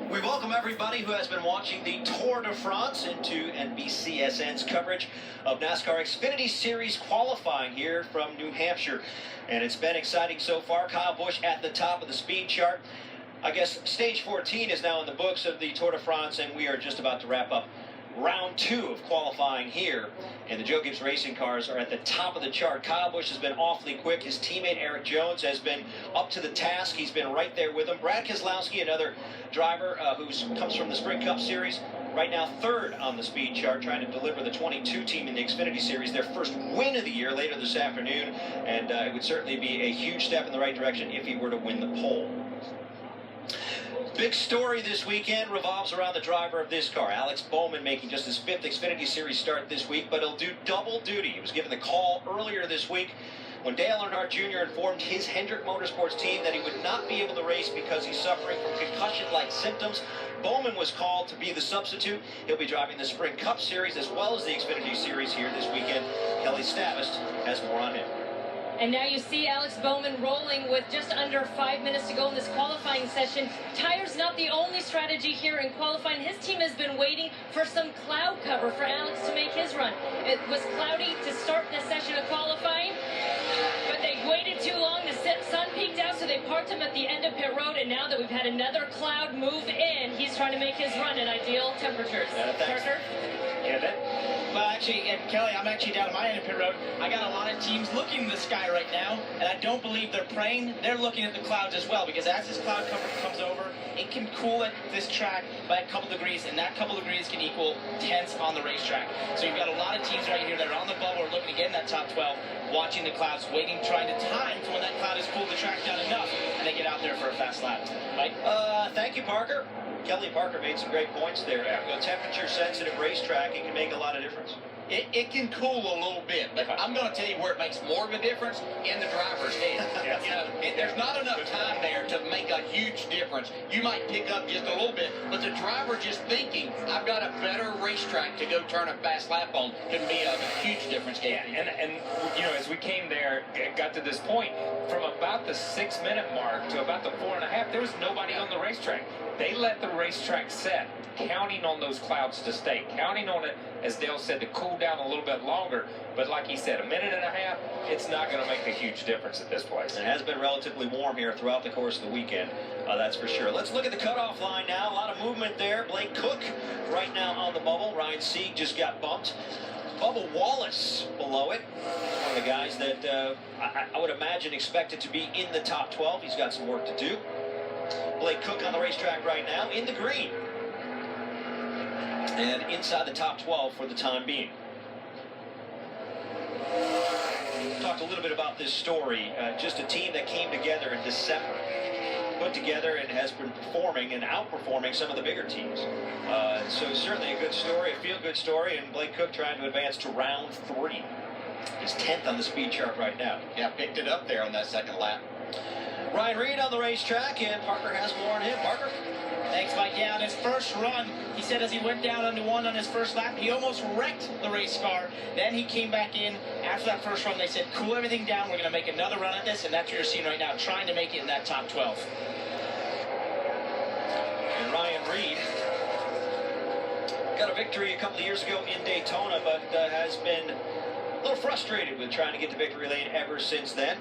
We welcome everybody who has been watching the Tour de France into NBCSN's coverage of NASCAR Xfinity Series qualifying here from New Hampshire. And it's been exciting so far. Kyle Busch at the top of the speed chart. I guess stage 14 is now in the books of the Tour de France, and we are just about to wrap up round 2 of qualifying here. And the Joe Gibbs racing cars are at the top of the chart. Kyle Busch has been awfully quick. His teammate Eric Jones has been up to the task. He's been right there with him. Brad Keselowski, another driver who comes from the Sprint Cup Series, right now third on the speed chart, trying to deliver the 22 team in the Xfinity Series their first win of the year later this afternoon. And it would certainly be a huge step in the right direction if he were to win the pole. Big story this weekend revolves around the driver of this car, Alex Bowman, making just his 5th Xfinity Series start this week, but he'll do double duty. He was given the call earlier this week when Dale Earnhardt Jr. informed his Hendrick Motorsports team that he would not be able to race because he's suffering from concussion-like symptoms. Bowman was called to be the substitute. He'll be driving the Sprint Cup Series as well as the Xfinity Series here this weekend. Kelly Stavist has more on him. And now you see Alex Bowman rolling with just under 5 minutes to go in this qualifying session. Tires not the only strategy here in qualifying. His team has been waiting for some cloud cover for Alex to make his run. It was cloudy to start this session of qualifying, but they waited too long. The sun peaked out, so they parked him at the end of pit road. And now that we've had another cloud move in, he's trying to make his run at ideal temperatures. Parker? Well, actually, Kelly, I'm actually down at my end of pit road. I got a lot of teams looking in the sky right now, and I don't believe they're praying. They're looking at the clouds as well, because as this cloud cover comes over, it can cool this track by a couple degrees, and that couple degrees can equal tenths on the racetrack. So you've got a lot of teams right here that are on the bubble, are looking to get in that top 12, watching the clouds, waiting, trying to time for when that cloud has cooled the track down enough, and they get out there for a fast lap. Mike? Thank you, Parker. Kelly Parker made some great points there. A temperature-sensitive racetrack, it can make a lot of difference. It can cool a little bit, but I'm going to tell you where it makes more of a difference in the driver's head. Yes. You know, there's not enough time there to make a huge difference. You might pick up just a little bit, but the driver just thinking, I've got a better racetrack to go turn a fast lap on, can be a huge difference. Yeah, and you know, as we came there, it got to this point, from about the 6-minute mark to about the 4.5, there was nobody on the racetrack. They let the racetrack set, counting on those clouds to stay, counting on it, as Dale said, to cool down a little bit longer. But like he said, 1.5 minutes, it's not going to make a huge difference at this place. It has been relatively warm here throughout the course of the weekend, that's for sure. Let's look at the cutoff line now. A lot of movement there. Blake Cook right now on the bubble. Ryan Sieg just got bumped. Bubba Wallace below it. One of the guys that I would imagine expected to be in the top 12. He's got some work to do. Blake Cook on the racetrack right now in the green. And inside the top 12 for the time being. Talked a little bit about this story. Just a team that came together in December. Put together and has been performing and outperforming some of the bigger teams. So certainly a good story, a feel-good story, and Blake Cook trying to advance to round 3. He's 10th on the speed chart right now. Yeah, picked it up there on that second lap. Ryan Reed on the racetrack, and Parker has more on him. Parker? Thanks, Mike. Yeah, on his first run, he said as he went down under 1 on his first lap, he almost wrecked the race car. Then he came back in. After that first run, they said, cool everything down. We're going to make another run at this, and that's what you're seeing right now, trying to make it in that top 12. And Ryan Reed got a victory a couple of years ago in Daytona, but has been a little frustrated with trying to get to victory lane ever since then.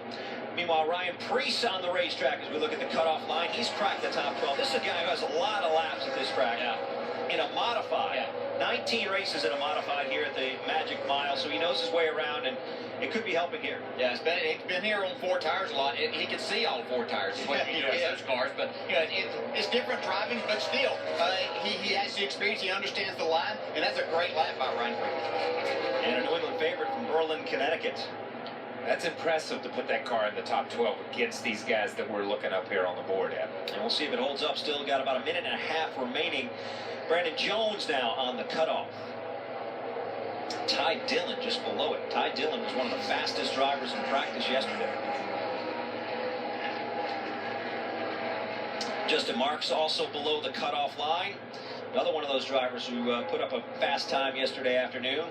Meanwhile, Ryan Preece on the racetrack as we look at the cutoff line. He's cracked the top 12. This is a guy who has a lot of laps at this track in a modified. 19 races in a modified here at the Magic Mile, so he knows his way around, and it could be helping here. Yeah, it's been here on 4 tires a lot. He can see all 4 tires. Those cars, but you know, it's different driving, but still, he has the experience. He understands the line, and that's a great lap by Ryan Preece. And a New England favorite from Berlin, Connecticut. That's impressive to put that car in the top 12 against these guys that we're looking up here on the board at. And we'll see if it holds up. Still got about 1.5 minutes remaining. Brandon Jones now on the cutoff. Ty Dillon just below it. Ty Dillon was one of the fastest drivers in practice yesterday. Justin Marks also below the cutoff line. Another one of those drivers who put up a fast time yesterday afternoon.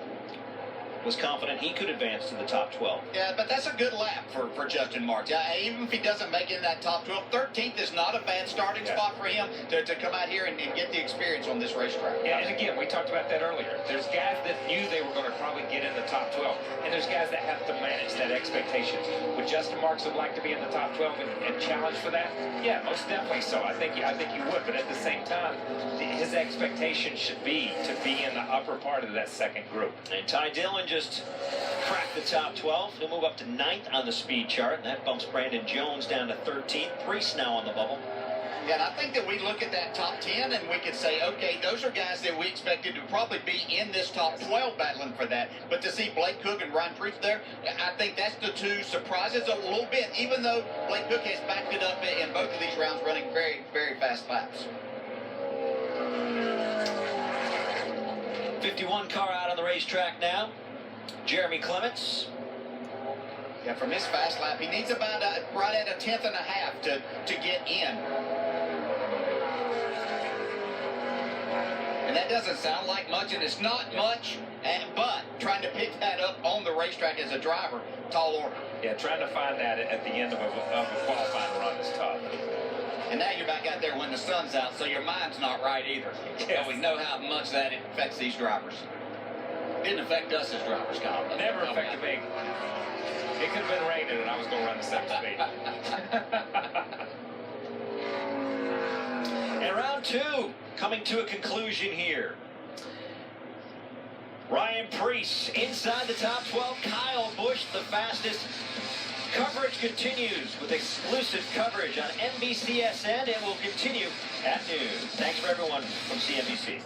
was confident he could advance to the top 12. Yeah, but that's a good lap for Justin Marks. Even if he doesn't make it in that top 12, 13th is not a bad starting spot for him to come out here and get the experience on this racetrack. Yeah, and again, we talked about that earlier. There's guys that knew they were going to probably get in the top 12, and there's guys that have to manage that expectation. Would Justin Marks would like to be in the top 12 and challenge for that? Yeah, most definitely so. I think you would, but at the same time, his expectation should be to be in the upper part of that second group. And Ty Dillon just cracked the top 12. He'll move up to 9th on the speed chart, and that bumps Brandon Jones down to 13th. Priest now on the bubble. Yeah, and I think that we look at that top 10 and we could say, okay, those are guys that we expected to probably be in this top 12 battling for that. But to see Blake Cook and Ryan Priest there, I think that's the two surprises a little bit, even though Blake Cook has backed it up in both of these rounds, running very, very fast laps. 51 car out on the racetrack now. Jeremy Clements. Yeah, from his fast lap, he needs about right at a 10th and a half to get in. And that doesn't sound like much, and it's not much, but trying to pick that up on the racetrack as a driver, tall order. Yeah, trying to find that at the end of a qualifying run is tough. And now you're back out there when the sun's out, so your mind's not right either. Yes. So we know how much that affects these drivers. Didn't affect us as drivers, Kyle. Never affected me. It could have been raining and I was going to run the same speed. And round 2 coming to a conclusion here. Ryan Priest inside the top 12. Kyle Busch the fastest. Coverage continues with exclusive coverage on NBCSN. It will continue at noon. Thanks for everyone from CNBC.